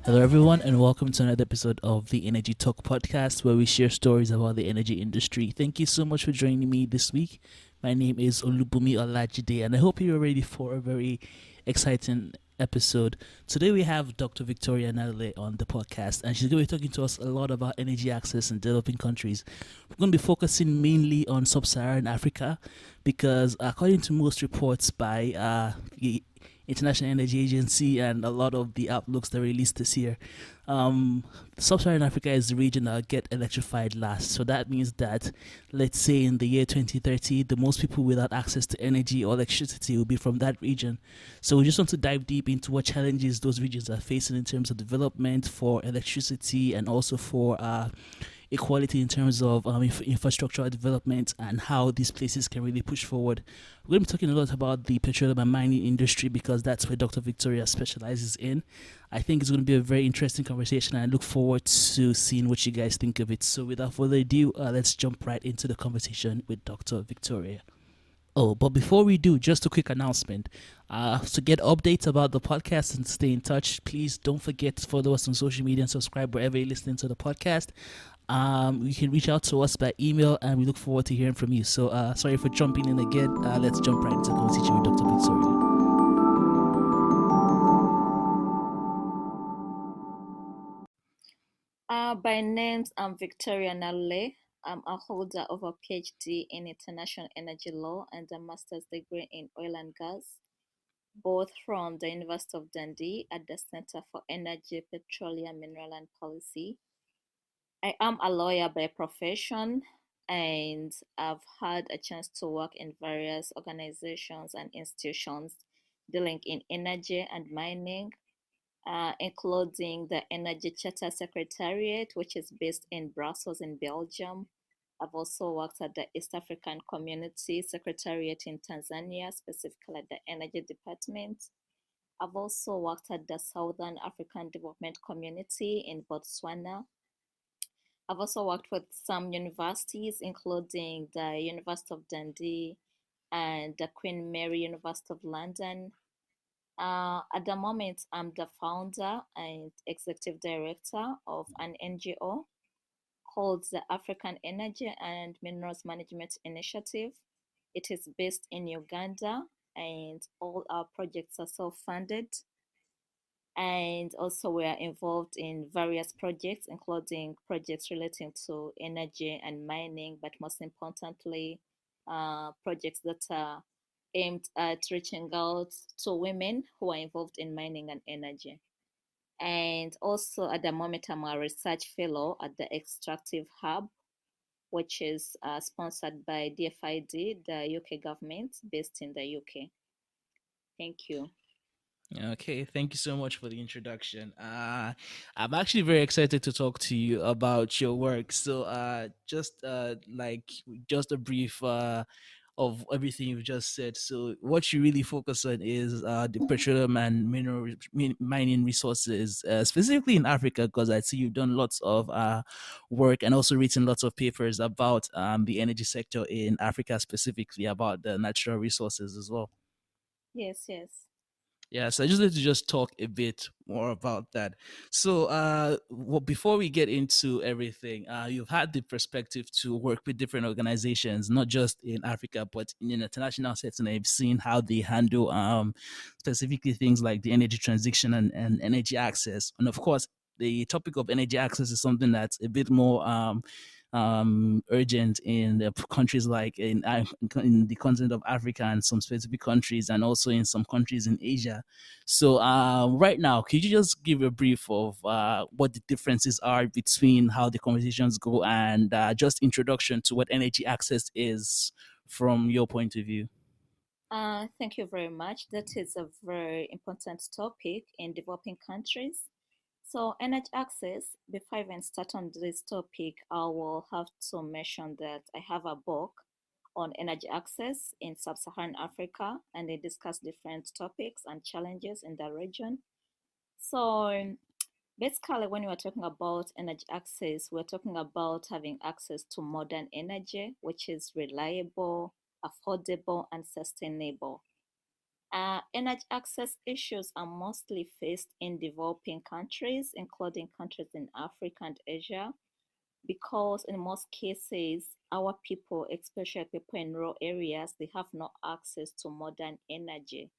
Hello, everyone, and welcome to another episode of the Energy Talk podcast, where we share stories about the energy industry. Thank you so much for joining me this week. My name is Olubumi Olajide, and I hope you're ready for a very exciting episode. Today, we have Dr. Victoria Nalule on the podcast, and she's going to be talking to us a lot about energy access in developing countries. We're going to be focusing mainly on sub-Saharan Africa because, according to most reports by the International Energy Agency and a lot of the outlooks that were released this year, Sub-Saharan Africa is the region that will get electrified last. So that means that, let's say in the year 2030, the most people without access to energy or electricity will be from that region. So we just want to dive deep into what challenges those regions are facing in terms of development for electricity and also for equality in terms of infrastructural development and how these places can really push forward. We're going to be talking a lot about the petroleum and mining industry because that's where Dr. Victoria specializes in. I think it's going to be a very interesting conversation, and I look forward to seeing what you guys think of it. So without further ado, let's jump right into the conversation with Dr. Victoria. Oh, but before we do, just a quick announcement. To get updates about the podcast and stay in touch, please don't forget to follow us on social media and subscribe wherever you're listening to the podcast. You can reach out to us by email, and we look forward to hearing from you. So, sorry for jumping in again. Let's jump right into the conversation with Dr. Victoria. By names, I'm Victoria Nalule. I'm a holder of a PhD in International Energy Law and a master's degree in Oil and Gas, both from the University of Dundee at the Center for Energy, Petroleum, Mineral and Policy. I am a lawyer by profession, and I've had a chance to work in various organizations and institutions dealing in energy and mining, including the Energy Charter Secretariat, which is based in Brussels in Belgium. I've also worked at the East African Community Secretariat in Tanzania, specifically at the Energy Department. I've also worked at the Southern African Development Community in Botswana. I've also worked with some universities, including the University of Dundee and the Queen Mary University of London. At the moment, I'm the founder and executive director of an NGO called the African Energy and Minerals Management Initiative. It is based in Uganda, and all our projects are self-funded. And also, we are involved in various projects, including projects relating to energy and mining, but most importantly, projects that are aimed at reaching out to women who are involved in mining and energy. And also, at the moment, I'm a research fellow at the Extractive Hub, which is sponsored by DFID, the UK government, based in the UK. Thank you. Okay, thank you so much for the introduction. I'm actually very excited to talk to you about your work. So, just a brief of everything you've just said. So, what you really focus on is the petroleum and mining resources, specifically in Africa, because I see you've done lots of work and also written lots of papers about the energy sector in Africa, specifically about the natural resources as well. Yes, yes. Yeah, so I just need to just talk a bit more about that. So, well, before we get into everything, you've had the perspective to work with different organizations, not just in Africa, but in an international setting. I've seen how they handle specifically things like the energy transition and energy access. And of course, the topic of energy access is something that's a bit more urgent in the countries like in the continent of Africa and some specific countries, and also in some countries in Asia. So, right now, could you just give a brief of what the differences are between how the conversations go and just introduction to what energy access is from your point of view? Thank you very much. That is a very important topic in developing countries. So, energy access, before I even start on this topic, I will have to mention that I have a book on energy access in sub Saharan Africa, and they discuss different topics and challenges in the region. So, basically, when we are talking about energy access, we're talking about having access to modern energy, which is reliable, affordable, and sustainable. Energy access issues are mostly faced in developing countries, including countries in Africa and Asia, because in most cases, our people, especially people in rural areas, they have no access to modern energy.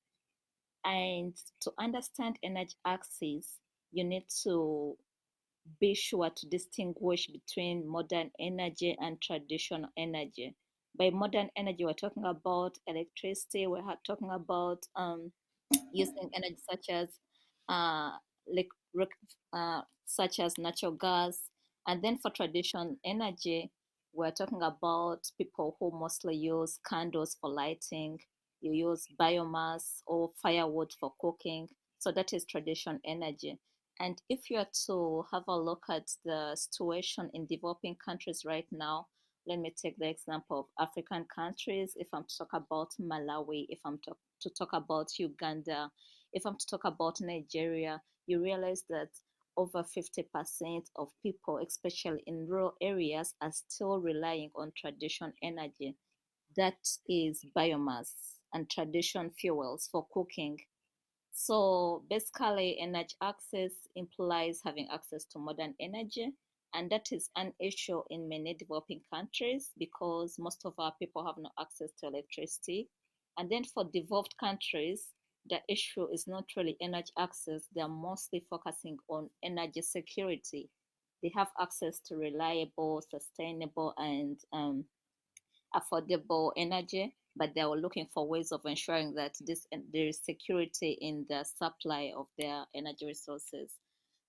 And to understand energy access, you need to be sure to distinguish between modern energy and traditional energy. By modern energy, we're talking about electricity, we're talking about using energy uh, like such as natural gas. And then for traditional energy, we're talking about people who mostly use candles for lighting. You use biomass or firewood for cooking. So that is traditional energy. And if you're to have a look at the situation in developing countries right now, let me take the example of African countries. If I'm to talk about Malawi, if I'm to talk about Uganda, if I'm to talk about Nigeria, you realize that over 50% of people, especially in rural areas, are still relying on traditional energy. That is biomass and traditional fuels for cooking. So basically, energy access implies having access to modern energy, and that is an issue in many developing countries because most of our people have no access to electricity. And then for developed countries, the issue is not really energy access, they are mostly focusing on energy security. They have access to reliable, sustainable, and affordable energy, but they were looking for ways of ensuring that there is security in the supply of their energy resources.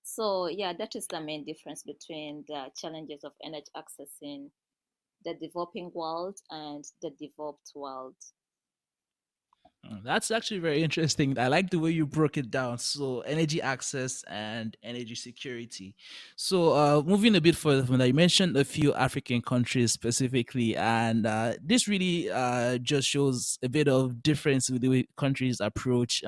So yeah, that is the main difference between the challenges of energy access in the developing world and the developed world. That's actually very interesting. I like the way you broke it down. So, energy access and energy security. So, moving a bit further from that, you mentioned a few African countries specifically, and this really just shows a bit of difference with the way countries approach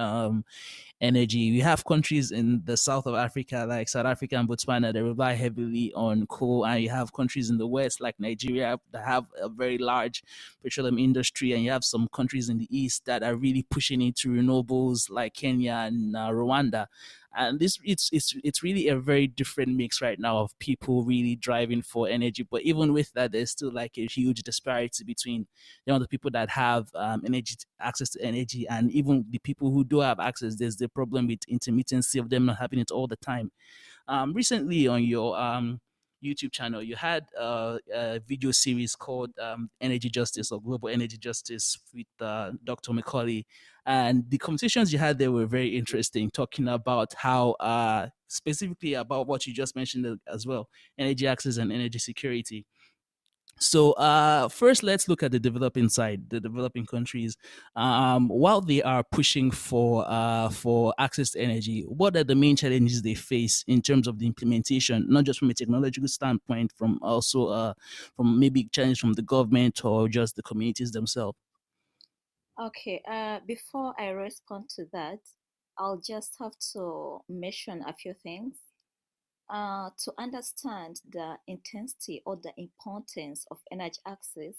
energy. We have countries in the south of Africa, like South Africa and Botswana, that rely heavily on coal, and you have countries in the west, like Nigeria, that have a very large petroleum industry, and you have some countries in the east that are really pushing into renewables, like Kenya and Rwanda. And this it's really a very different mix right now of people really driving for energy. But even with that, there's still like a huge disparity between the people that have energy access to energy and even the people who do have access. There's the problem with intermittency of them not having it all the time. Recently on your YouTube channel, you had a video series called Energy Justice or Global Energy Justice with Dr. McCauley. And the conversations you had there were very interesting, talking about how, specifically about what you just mentioned as well, energy access and energy security. So first, let's look at the developing side, the developing countries. While they are pushing for access to energy, what are the main challenges they face in terms of the implementation, not just from a technological standpoint, from also from maybe challenges from the government or just the communities themselves? Okay, before I respond to that, I'll just have to mention a few things. To understand the intensity or the importance of energy access,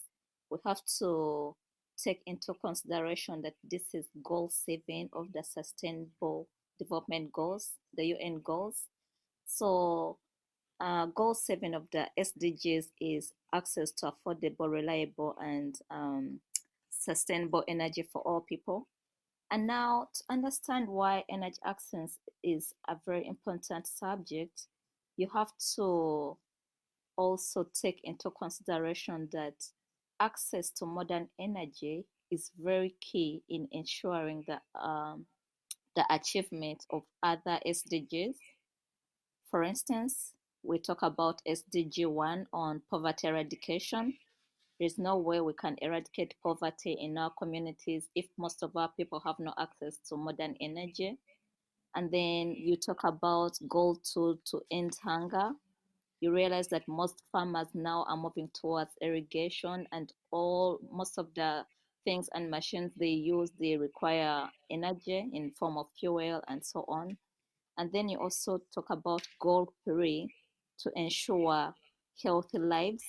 we have to take into consideration that this is goal 7 of the Sustainable Development Goals, the UN goals. So, goal 7 of the SDGs is access to affordable, reliable, and sustainable energy for all people. And now, to understand why energy access is a very important subject, you have to also take into consideration that access to modern energy is very key in ensuring the achievement of other SDGs. For instance, we talk about SDG 1 on poverty eradication. There's no way we can eradicate poverty in our communities if most of our people have no access to modern energy. And then you talk about goal 2 to end hunger. You realize that most farmers now are moving towards irrigation and all most of the things and machines they use they require energy in form of fuel and so on. And then you also talk about goal 3 to ensure healthy lives.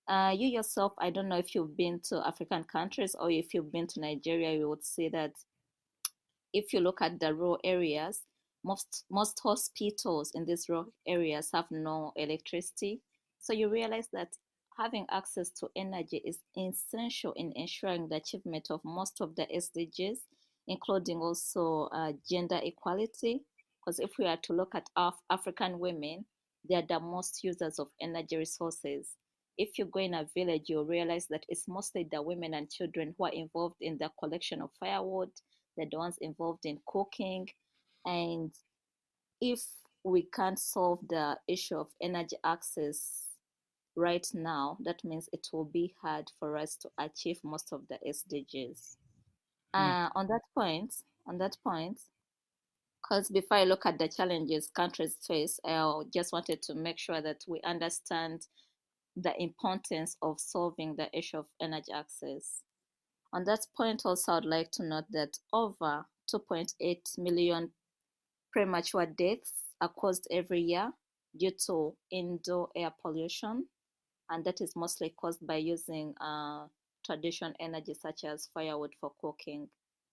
You yourself, I don't know if you've been to African countries or if you've been to Nigeria, you would see that if you look at the rural areas, most hospitals in these rural areas have no electricity. So you realize that having access to energy is essential in ensuring the achievement of most of the SDGs, including also gender equality. Because if we are to look at African women, they are the most users of energy resources. If you go in a village, you'll realize that it's mostly the women and children who are involved in the collection of firewood, they're the ones involved in cooking. And if we can't solve the issue of energy access right now, that means it will be hard for us to achieve most of the SDGs. Hmm. On that point, on that point, because before I look at the challenges countries face, I just wanted to make sure that we understand the importance of solving the issue of energy access. On that point, also, I'd like to note that over 2.8 million premature deaths are caused every year due to indoor air pollution, and that is mostly caused by using traditional energy such as firewood for cooking.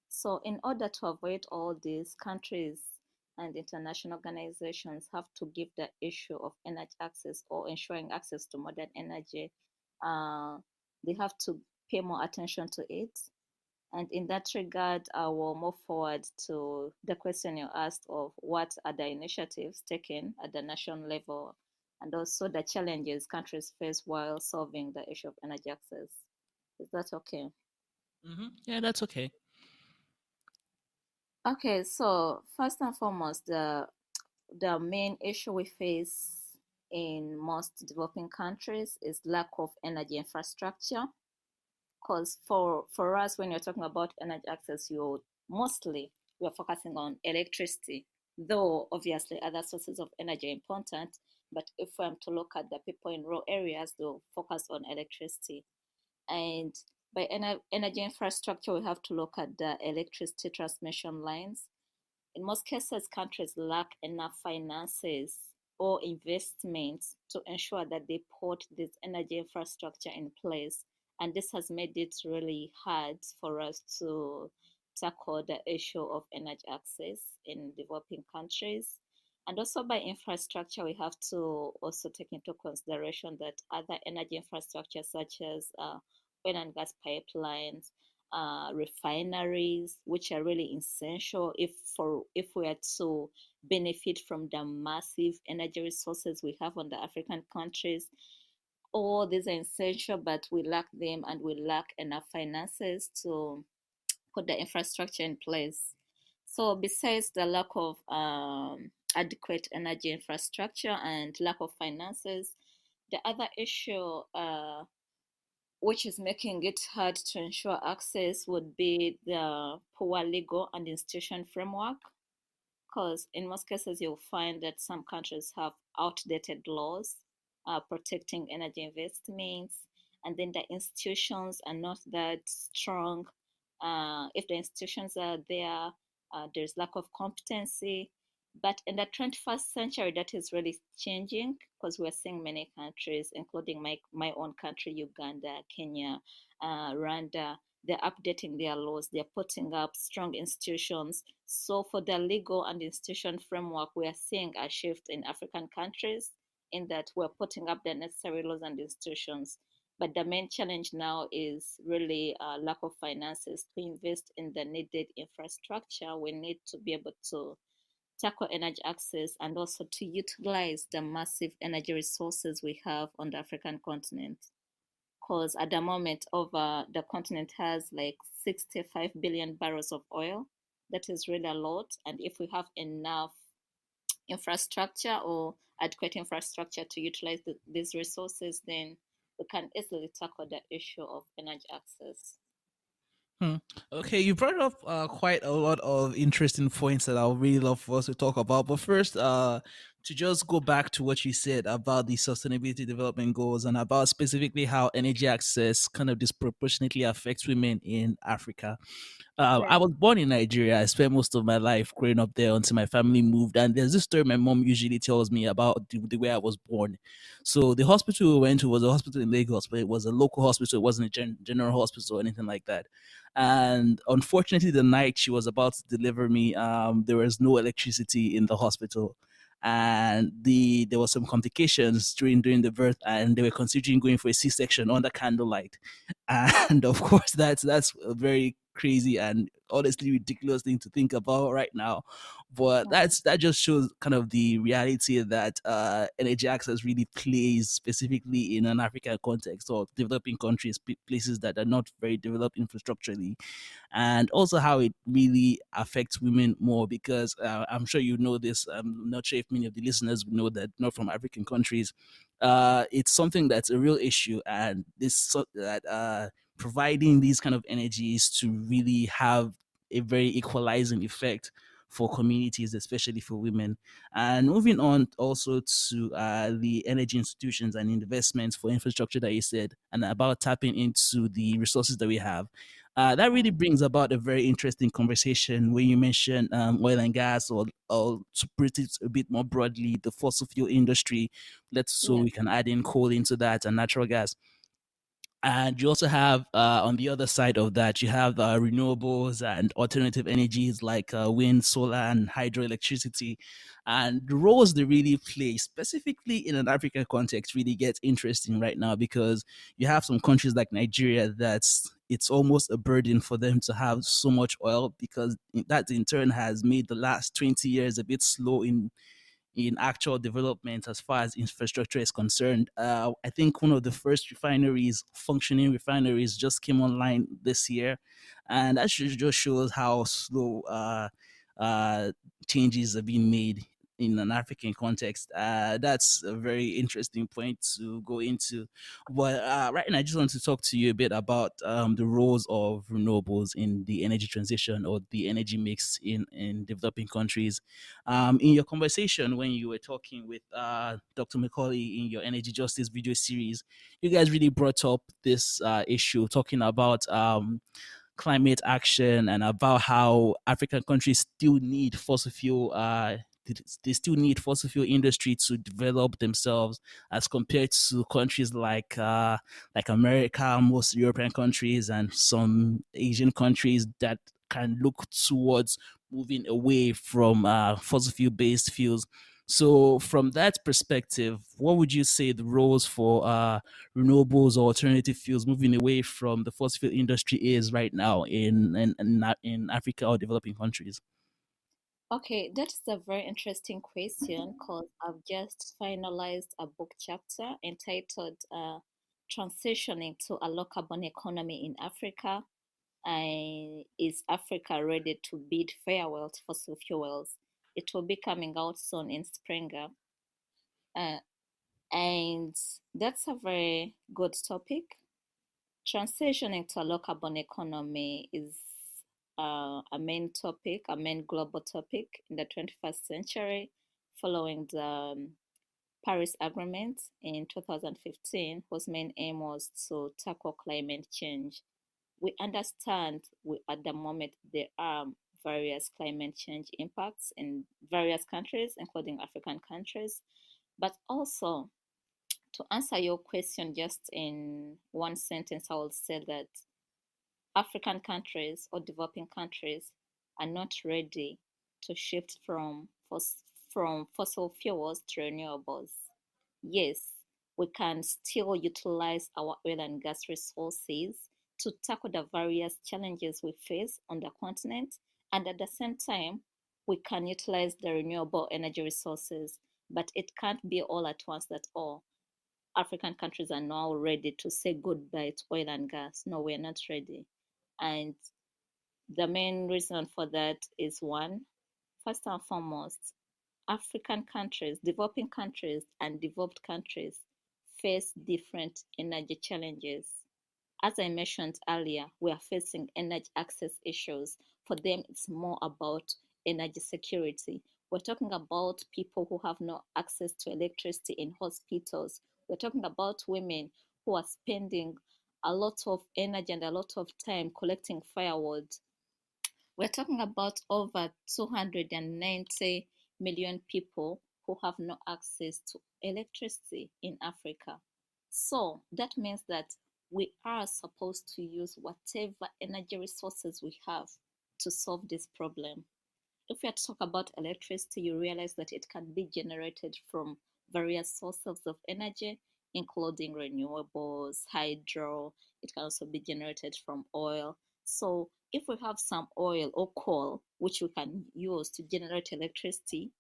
So, in order to avoid all these, countries and international organizations have to give the issue of energy access or ensuring access to modern energy, uh, they have to pay more attention to it. And in that regard, I will move forward to the question you asked of what are the initiatives taken at the national level and also the challenges countries face while solving the issue of energy access. Is that okay? Yeah, that's okay. Okay, so first and foremost, the main issue we face in most developing countries is lack of energy infrastructure. Because for us, when you're talking about energy access, you mostly we're focusing on electricity, though obviously other sources of energy are important. But if I'm to look at the people in rural areas, they'll focus on electricity. And by energy infrastructure, we have to look at the electricity transmission lines. In most cases, countries lack enough finances or investments to ensure that they put this energy infrastructure in place. And this has made it really hard for us to tackle the issue of energy access in developing countries. And also by infrastructure, we have to also take into consideration that other energy infrastructure such as oil and gas pipelines, refineries, which are really essential if we are to benefit from the massive energy resources we have on the African countries. All these are essential, but we lack them and we lack enough finances to put the infrastructure in place. So, besides the lack of adequate energy infrastructure and lack of finances, the other issue which is making it hard to ensure access would be the poor legal and institution framework. Because in most cases, you'll find that some countries have outdated laws protecting energy investments, and then the institutions are not that strong. If the institutions are there, there's lack of competency. But in the 21st century, that is really changing because we're seeing many countries, including my own country, Uganda, Kenya, Rwanda, they're updating their laws, they're putting up strong institutions. So, for the legal and institution framework, we are seeing a shift in African countries in that we're putting up the necessary laws and institutions. But the main challenge now is really lack of finances to invest in the needed infrastructure. We need to be able to tackle energy access and also to utilize the massive energy resources we have on the African continent. Because at the moment, over the continent has like 65 billion barrels of oil. That is really a lot. And if we have enough infrastructure or adequate infrastructure to utilize these resources, then we can easily tackle the issue of energy access. Hmm. Okay, you brought up quite a lot of interesting points that I would really love for us to talk about. But first, To just go back to what you said about the sustainability development goals and about specifically how energy access kind of disproportionately affects women in Africa. I Yeah. was born in Nigeria. I spent most of my life growing up there until my family moved. And there's this story my mom usually tells me about the way I was born. So the hospital we went to was a hospital in Lagos, but it was a local hospital. It wasn't a general hospital or anything like that. And unfortunately, the night she was about to deliver me, there was no electricity in the hospital, and there was some complications during the birth, and they were considering going for a C-section under candlelight. And of course, that's a very crazy and honestly ridiculous thing to think about right now. But Mm, that just shows kind of the reality that energy access really plays, specifically in an African context or developing countries, places that are not very developed infrastructurally, and also how it really affects women more, because I'm sure you know this. I'm not sure if many of the listeners know that, not from African countries. It's something that's a real issue, and that providing these kind of energies to really have a very equalizing effect for communities, especially for women. And moving on also to the energy institutions and investments for infrastructure that you said, and about tapping into the resources that we have. That really mm, brings about a very interesting conversation when you mention oil and gas, or to put it a bit more broadly, the fossil fuel industry. So yeah. we can add in coal into that and natural gas. And you also have, on the other side of that, you have renewables and alternative energies like wind, solar, and hydroelectricity. And the roles they really play, specifically in an African context, really gets interesting right now, because you have some countries like Nigeria that's it's almost a burden for them to have so much oil, because that in turn has made the last 20 years a bit slow in actual development as far as infrastructure is concerned. I think one of the first functioning refineries, just came online this year, and that just shows how slow uh, changes are being made in an African context. That's a very interesting point to go into. But right now, I just want to talk to you a bit about the roles of renewables in the energy transition, or the energy mix in developing countries. In your conversation when you were talking with Dr. McCauley in your energy justice video series, you guys really brought up this issue, talking about climate action, and about how African countries still need fossil fuel. They still need fossil fuel industry to develop themselves, as compared to countries like America, most European countries, and some Asian countries that can look towards moving away from fossil fuel based fuels. So, from that perspective, what would you say the roles for renewables or alternative fuels, moving away from the fossil fuel industry, is right now in Africa or developing countries? Okay, that's a very interesting question because I've just finalized a book chapter entitled Transitioning to a Low Carbon Economy in Africa. And is Africa ready to bid farewell to fossil fuels? It will be coming out soon in spring. Uh, and that's a very good topic. Transitioning to a low carbon economy is a main topic, a main global topic in the 21st century, following the Paris Agreement in 2015, whose main aim was to tackle climate change. We understand at the moment there are various climate change impacts in various countries, including African countries, but also to answer your question just in one sentence, I will say that African countries or developing countries are not ready to shift from fossil fuels to renewables. Yes, we can still utilize our oil and gas resources to tackle the various challenges we face on the continent, and at the same time, we can utilize the renewable energy resources, but it can't be all at once that all African countries are now ready to say goodbye to oil and gas. No, we're not ready. And the main reason for that is one, first and foremost, African countries, developing countries, and developed countries face different energy challenges. As I mentioned earlier, we are facing energy access issues. For them, it's more about energy security. We're talking about people who have no access to electricity in hospitals. We're talking about women who are spending a lot of energy and a lot of time collecting firewood. We're talking about over 290 million people who have no access to electricity in Africa. So that means that we are supposed to use whatever energy resources we have to solve this problem. If we are to talk about electricity, you realize that it can be generated from various sources of energy, including renewables, hydro. It can also be generated from oil. So, if we have some oil or coal, which we can use to generate electricity,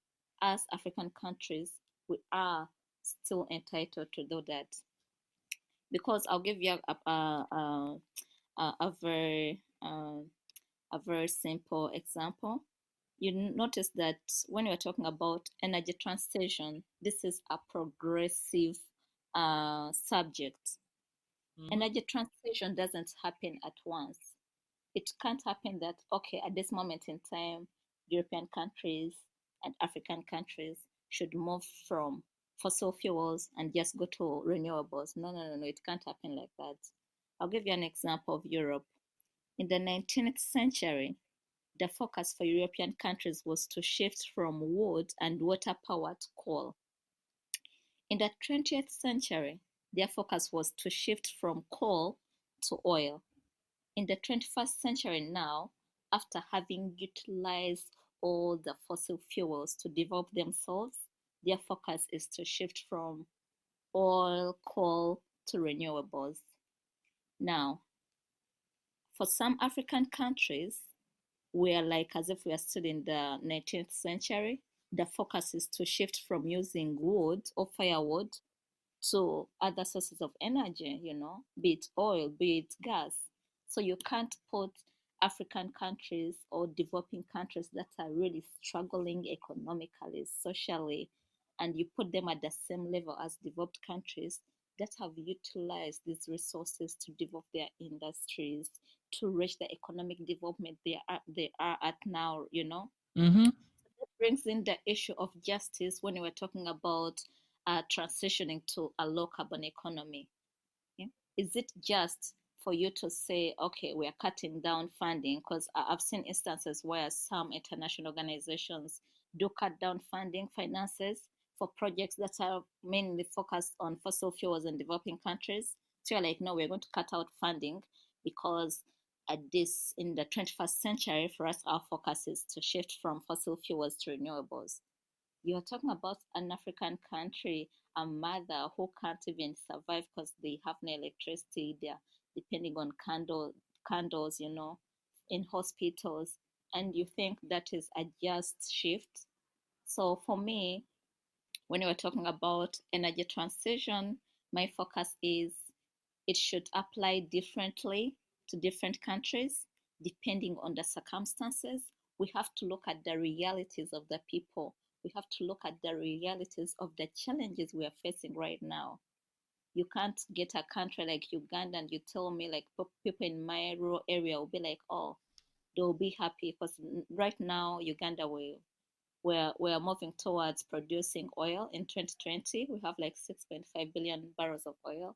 as African countries, we are still entitled to do that. Because I'll give you a a very simple example. You notice that when we're talking about energy transition, this is a progressive subject. Mm-hmm. Energy transition doesn't happen at once. It can't happen that, okay, at this moment in time, European countries and African countries should move from fossil fuels and just go to renewables. No, no, no, no, it can't happen like that. I'll give you an example of Europe. In the 19th century, the focus for European countries was to shift from wood and water power to coal. In the 20th century, their focus was to shift from coal to oil. In the 21st century now, after having utilized all the fossil fuels to develop themselves, their focus is to shift from oil, coal to renewables. Now, for some African countries, we are like as if we are still in the 19th century. The focus is to shift from using wood or firewood to other sources of energy, be it oil, be it gas. So you can't put African countries or developing countries that are really struggling economically, socially, and you put them at the same level as developed countries that have utilized these resources to develop their industries, to reach the economic development they are at now. Mm-hmm. That brings in the issue of justice when we're talking about transitioning to a low carbon economy. Yeah? Is it just for you to say, okay, we are cutting down funding? Because I've seen instances where some international organizations do cut down funding finances for projects that are mainly focused on fossil fuels in developing countries. So you're like, no, we're going to cut out funding because at this in the 21st century, for us, our focus is to shift from fossil fuels to renewables. You're talking about an African country, a mother who can't even survive because they have no electricity. They're depending on candles, in hospitals, and you think that is a just shift. So for me, when we're talking about energy transition, my focus is it should apply differently to different countries depending on the circumstances. We have to look at the realities of the people. We have to look at the realities of the challenges we are facing right now. You can't get a country like Uganda and you tell me like people in my rural area will be like, oh, they'll be happy because right now Uganda will we're moving towards producing oil in 2020. We have like 6.5 billion barrels of oil.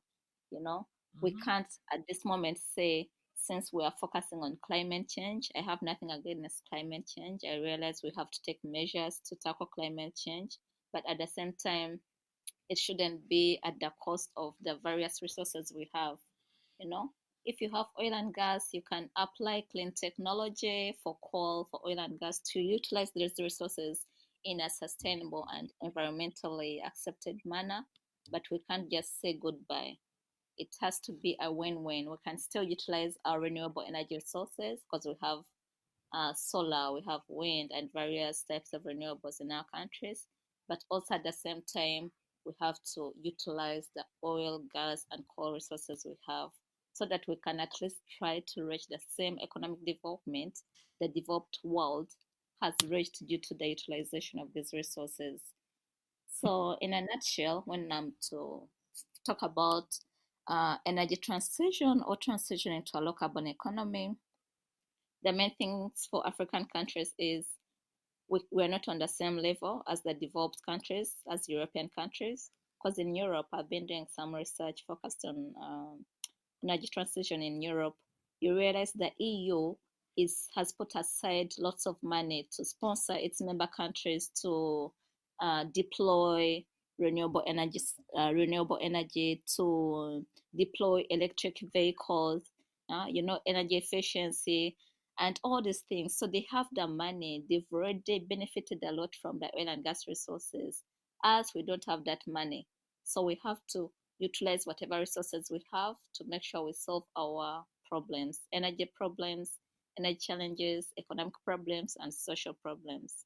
You know, we Mm-hmm. can't at this moment say, since we are focusing on climate change, I have nothing against climate change. I realize we have to take measures to tackle climate change, but at the same time, it shouldn't be at the cost of the various resources we have. You know, if you have oil and gas, you can apply clean technology for coal, for oil and gas to utilize these resources in a sustainable and environmentally accepted manner. But we can't just say goodbye. It has to be a win-win. We can still utilize our renewable energy sources because we have solar, we have wind, and various types of renewables in our countries. But also at the same time, we have to utilize the oil, gas, and coal resources we have so that we can at least try to reach the same economic development the developed world has reached due to the utilization of these resources. So, in a nutshell, when I'm to talk about energy transition or transitioning to a low carbon economy, the main things for African countries is we're not on the same level as the developed countries, as European countries. Because in Europe, I've been doing some research focused on energy transition in Europe. You realize the EU has put aside lots of money to sponsor its member countries to deploy renewable energy, to deploy electric vehicles, energy efficiency, and all these things. So they have the money. They've already benefited a lot from the oil and gas resources. As we don't have that money, so we have to utilize whatever resources we have to make sure we solve our problems, energy challenges, economic problems, and social problems.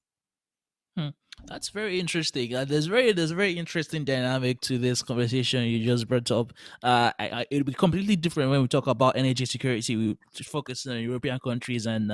Hmm. That's very interesting. There's a very interesting dynamic to this conversation you just brought up. It'll be completely different when we talk about energy security. We focus on European countries and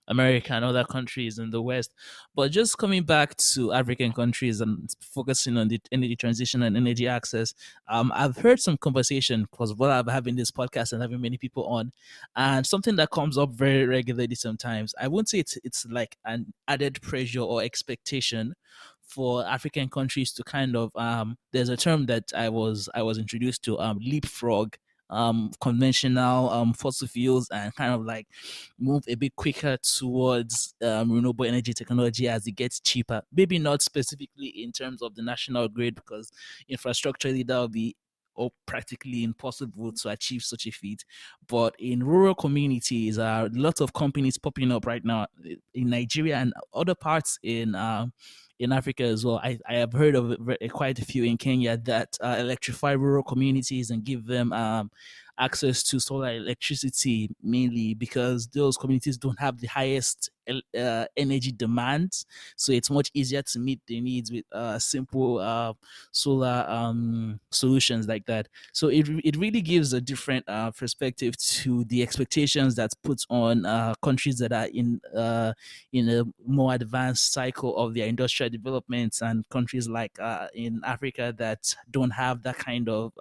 America and other countries in the West. But just coming back to African countries and focusing on the energy transition and energy access, I've heard some conversation because what I've having this podcast and having many people on, and something that comes up very regularly sometimes. I won't say it's like an added pressure or expectation for African countries to kind of there's a term that I was introduced to, leapfrog conventional fossil fuels and kind of like move a bit quicker towards renewable energy technology as it gets cheaper. Maybe not specifically in terms of the national grid because infrastructurally that will be or practically impossible to achieve such a feat. But in rural communities, lots of companies popping up right now in Nigeria and other parts in Africa as well. I have heard of quite a few in Kenya that electrify rural communities and give them access to solar electricity, mainly because those communities don't have the highest energy demands. So it's much easier to meet their needs with simple solar solutions like that. So it really gives a different perspective to the expectations that's put on countries that are in a more advanced cycle of their industrial developments and countries like in Africa that don't have that kind of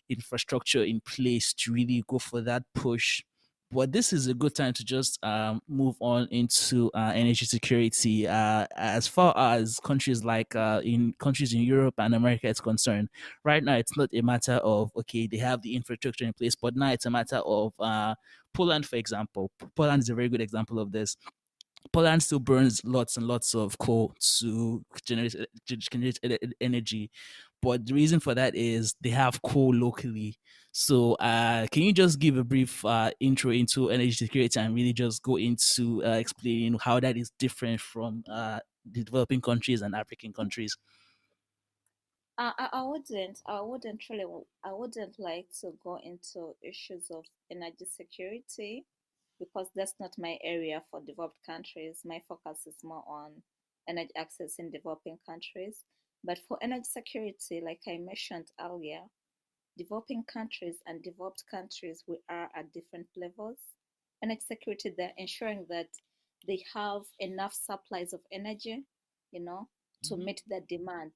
infrastructure in place to really go for that push. But this is a good time to just move on into energy security. As far as countries like in countries in Europe and America is concerned, right now it's not a matter of okay they have the infrastructure in place, but now it's a matter of Poland, for example. Poland is a very good example of this. Poland still burns lots and lots of coal to generate energy, but the reason for that is they have coal locally. So, can you just give a brief intro into energy security and really just go into explaining how that is different from the developing countries and African countries? I wouldn't like to go into issues of energy security because that's not my area for developed countries. My focus is more on energy access in developing countries. But for energy security, like I mentioned earlier, developing countries and developed countries, we are at different levels. Energy security, they're ensuring that they have enough supplies of energy, you know, to Mm-hmm. meet the demand.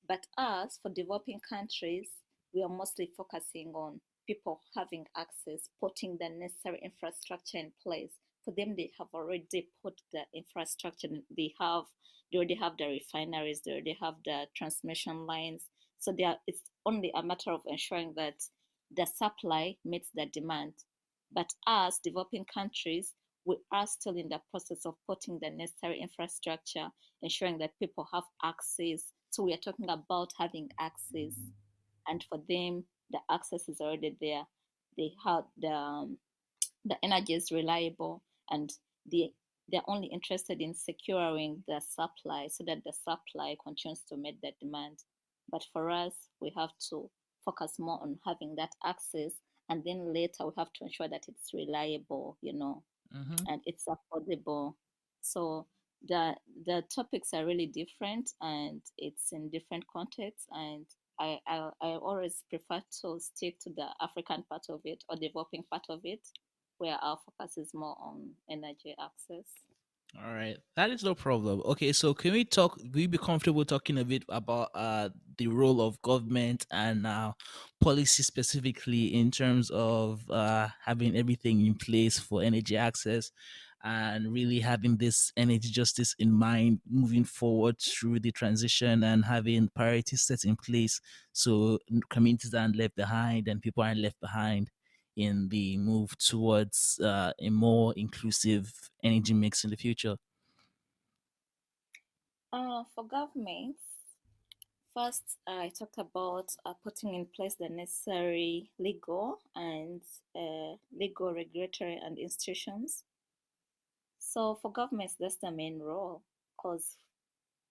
But us, for developing countries, we are mostly focusing on people having access, putting the necessary infrastructure in place. For them, they have already put the infrastructure. They already have the refineries. They already have the transmission lines. So it's only a matter of ensuring that the supply meets the demand. But us, developing countries, we are still in the process of putting the necessary infrastructure, ensuring that people have access. So we are talking about having access, and for them, the access is already there. They have the energy is reliable, and they they're only interested in securing the supply so that the supply continues to meet the demand. But for us, we have to focus more on having that access, and then later we have to ensure that it's reliable, Mm-hmm. and it's affordable. So the topics are really different, and it's in different contexts. And I always prefer to stick to the African part of it or developing part of it, where our focus is more on energy access. All right, that is no problem. Okay, so can we talk? Will you be comfortable talking a bit about the role of government and policy specifically in terms of having everything in place for energy access? and really having this energy justice in mind moving forward through the transition and having priorities set in place so communities aren't left behind and people aren't left behind in the move towards a more inclusive energy mix in the future. For governments, first, I talked about putting in place the necessary legal, regulatory, and institutions. So for governments, that's the main role, because,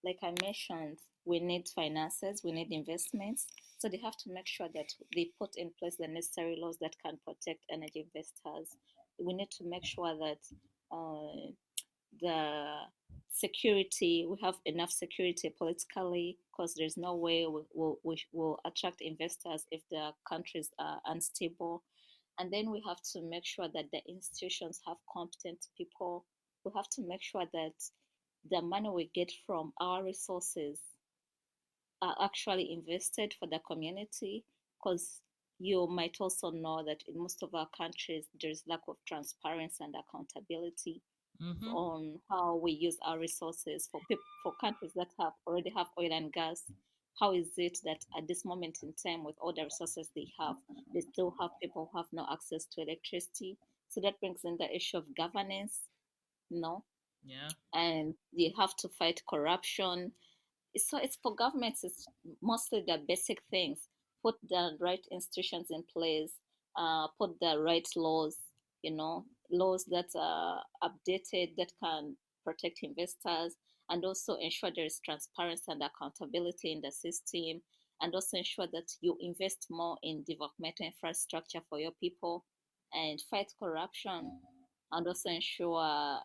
like I mentioned, we need finances, we need investments. So they have to make sure that they put in place the necessary laws that can protect energy investors. We need to make sure that uh, the security, we have enough security politically, because there's no way we will attract investors if the countries are unstable. And then we have to make sure that the institutions have competent people. We have to make sure that the money we get from our resources are actually invested for the community, because you might also know that in most of our countries there's lack of transparency and accountability Mm-hmm. on how we use our resources. For countries that have already have oil and gas, how is it that at this moment in time, with all the resources they still have people who have no access to electricity? So that brings in the issue of governance, you know, Yeah. and they have to fight corruption. So it's for governments, it's mostly the basic things: put the right institutions in place, put the right laws, laws that are updated, that can protect investors, and also ensure there is transparency and accountability in the system, and also ensure that you invest more in developmental infrastructure for your people, and fight corruption, and also ensure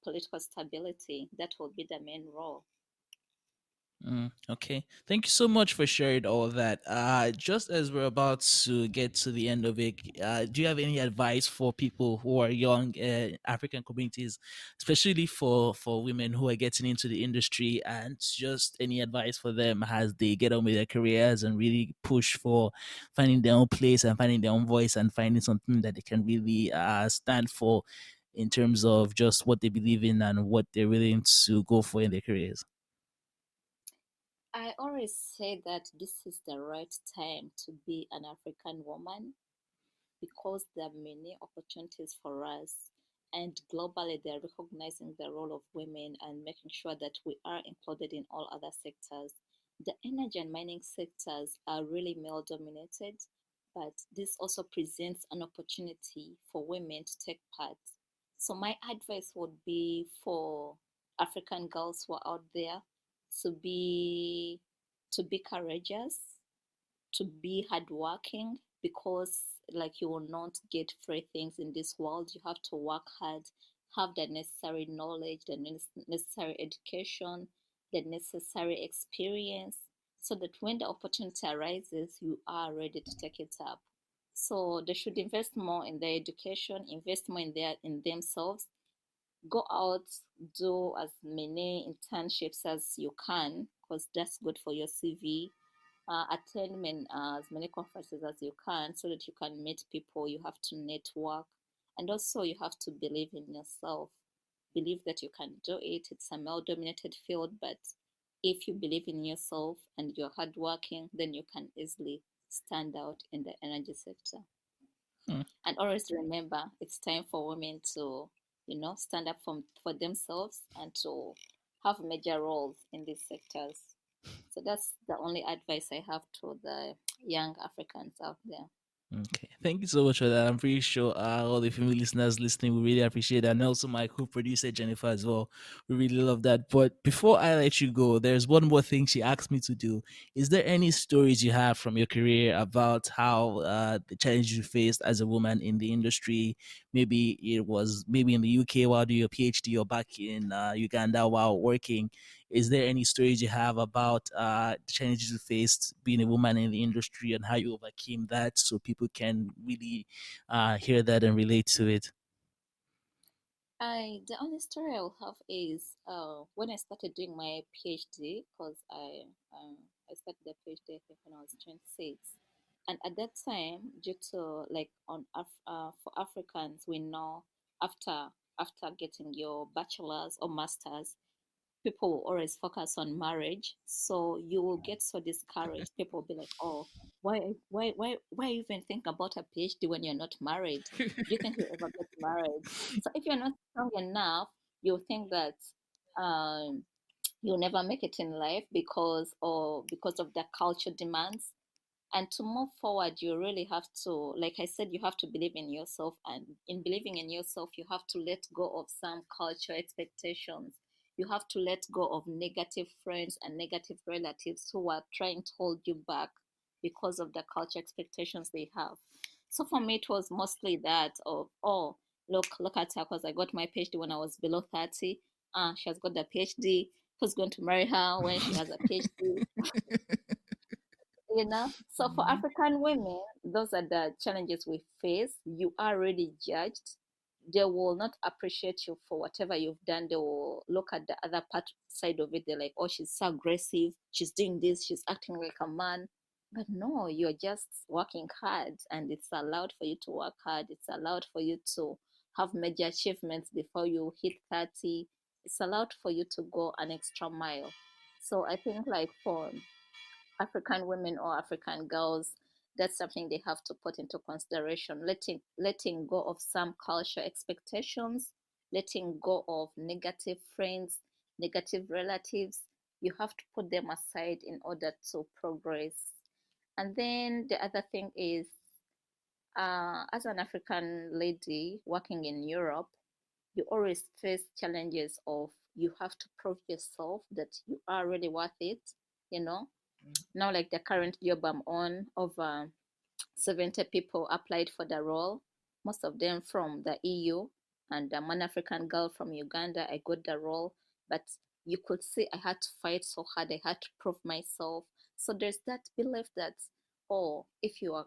political stability. That will be the main role. Okay. Thank you so much for sharing all of that. Just as we're about to get to the end of it, do you have any advice for people who are young African communities, especially for women who are getting into the industry, and just any advice for them as they get on with their careers and really push for finding their own place and finding their own voice and finding something that they can really stand for in terms of just what they believe in and what they're willing to go for in their careers? I always say that this is the right time to be an African woman, because there are many opportunities for us. And globally, they're recognizing the role of women and making sure that we are included in all other sectors. The energy and mining sectors are really male dominated, but this also presents an opportunity for women to take part. So, my advice would be for African girls who are out there to be to be courageous, to be hardworking, because like you will not get free things in this world. You have to work hard, have the necessary knowledge, the necessary education, the necessary experience, so that when the opportunity arises, you are ready to take it up. So they should invest more in their education, invest more in themselves, go out, do as many internships as you can, because that's good for your CV. Attend as many conferences as you can, so that you can meet people. You have to network, and also you have to believe in yourself. Believe that you can do it. It's a male dominated field, but if you believe in yourself and you're hardworking, then you can easily stand out in the energy sector. Hmm. And always remember, it's time for women to, stand up for themselves and to have major roles in these sectors. So that's the only advice I have to the young Africans out there. Okay, thank you so much for that. I'm pretty sure all the female listeners listening will really appreciate that, and also my co-producer Jennifer as well. We really love that. But before I let you go, there's one more thing she asked me to do. Is there any stories you have from your career about how the challenges you faced as a woman in the industry? Maybe it was maybe in the UK while doing your PhD, or back in Uganda while working. Is there any stories you have about the challenges you faced being a woman in the industry and how you overcame that so people can really hear that and relate to it? The only story I'll have is when I started doing my PhD, because I started the PhD I think when I was 26, and at that time, due to like for Africans, we know after after getting your bachelor's or master's, people will always focus on marriage. So you will get so discouraged. People will be like, "Oh, why even think about a PhD when you're not married? Do you think you'll ever get married?" So if you're not strong enough, you'll think that um, you'll never make it in life because of the culture demands. And to move forward, you really have to, like I said, you have to believe in yourself. And in believing in yourself, you have to let go of some culture expectations. You have to let go of negative friends and negative relatives who are trying to hold you back because of the culture expectations they have. So for me, it was mostly that of, oh, look at her, because I got my PhD when I was below 30. She has got the PhD. Who's going to marry her when she has a PhD? So for Mhm. African women, those are the challenges we face. You are really judged. They will not appreciate you for whatever you've done. They will look at the other part side of it. They're like, oh, she's so aggressive, she's doing this, she's acting like a man. But no, you're just working hard, and it's allowed for you to work hard. It's allowed for you to have major achievements before you hit 30. It's allowed for you to go an extra mile. So I think, like, for African women or African girls, that's something they have to put into consideration. Letting go of some culture expectations, letting go of negative friends, negative relatives. You have to put them aside in order to progress. And then the other thing is, as an African lady working in Europe, you always face challenges of you have to prove yourself that you are really worth it, you know now, like the current job I'm on, over 70 people applied for the role, most of them from the EU, and I'm an African girl from Uganda. I got the role, but you could see I had to fight so hard. I had to prove myself. So there's that belief that, oh, if you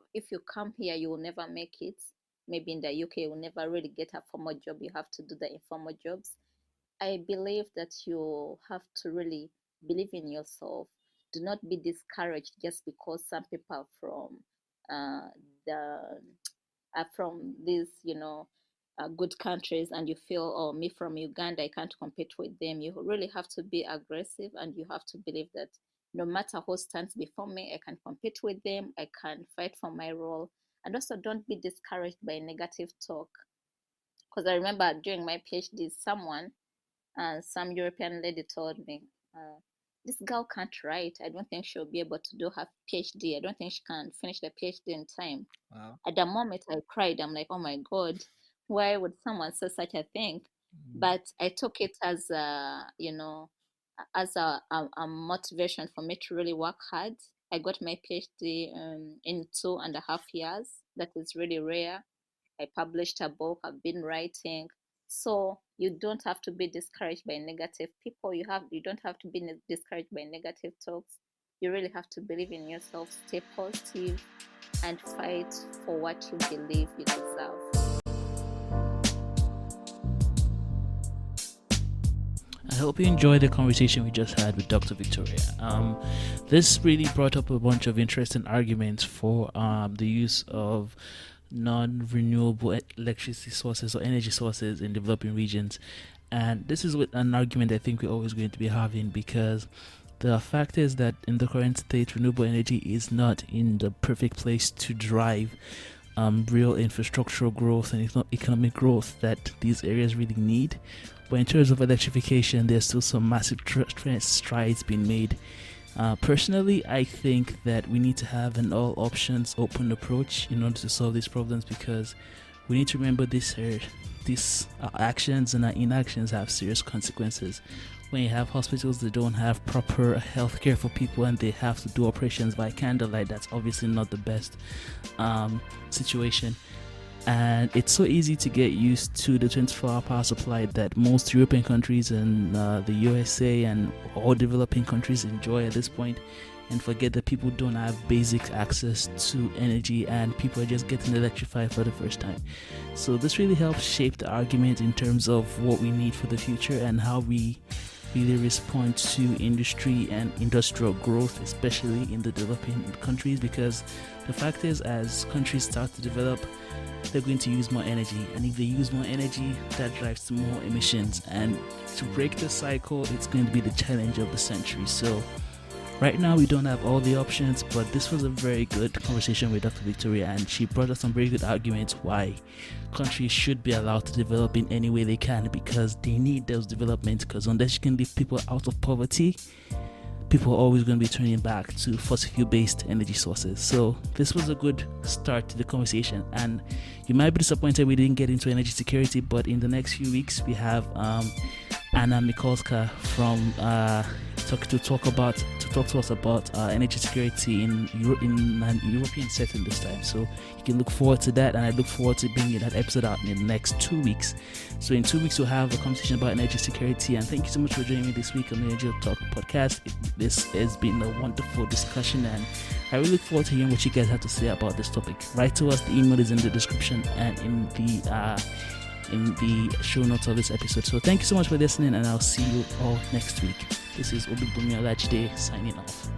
come here, you will never make it. Maybe in the UK, you will never really get a formal job. You have to do the informal jobs. I believe that you have to really believe in yourself. Do not be discouraged just because some people uh, the are from these, good countries, and you feel, oh, me from Uganda, I can't compete with them. You really have to be aggressive, and you have to believe that no matter who stands before me, I can compete with them. I can fight for my role. And also, don't be discouraged by negative talk. Because I remember during my PhD, some European lady told me, uh, this girl can't write. I don't think she'll be able to do her PhD. I don't think she can finish the PhD in time. Wow. At the moment, I cried. I'm like, oh my God, why would someone say such a thing? Mhm. But I took it as a motivation for me to really work hard. I got my PhD in 2.5 years. That is really rare. I published a book, I've been writing. So you don't have to be discouraged by negative people. You don't have to be discouraged by negative talks. You really have to believe in yourself, stay positive, and fight for what you believe you deserve. I hope you enjoyed the conversation we just had with Dr. Victoria. This really brought up a bunch of interesting arguments for the use of non-renewable electricity sources or energy sources in developing regions. And this is an argument I think we're always going to be having, because the fact is that in the current state, renewable energy is not in the perfect place to drive real infrastructural growth and economic growth that these areas really need. But in terms of electrification, there's still some massive strides being made. Personally, I think that we need to have an all options open approach in order to solve these problems, because we need to remember these actions and inactions have serious consequences. When you have hospitals that don't have proper health care for people and they have to do operations by candlelight, that's obviously not the best situation. And it's so easy to get used to the 24-hour power supply that most European countries and the USA and all developing countries enjoy at this point, and forget that people don't have basic access to energy and people are just getting electrified for the first time. So this really helps shape the argument in terms of what we need for the future and how we really respond to industry and industrial growth, especially in the developing countries, because the fact is, as countries start to develop, they're going to use more energy, and if they use more energy, that drives to more emissions, and to break the cycle, it's going to be the challenge of the century. So right now we don't have all the options, but this was a very good conversation with Dr. Victoria, and she brought us some very good arguments why countries should be allowed to develop in any way they can, because they need those developments, because unless you can lift people out of poverty, people are always going to be turning back to fossil fuel-based energy sources. So this was a good start to the conversation, and you might be disappointed we didn't get into energy security, but in the next few weeks we have Anna Mikolska from to talk to us about energy security in an European setting this time. So you can look forward to that, and I look forward to bringing that episode out in the next 2 weeks. So in 2 weeks we'll have a conversation about energy security, and thank you so much for joining me this week on the Energy Talk podcast. This has been a wonderful discussion, and I really look forward to hearing what you guys have to say about this topic. Write to us. The email is in the description and in the show notes of this episode. So thank you so much for listening, and I'll see you all next week. This is Olubunmi Olajide signing off.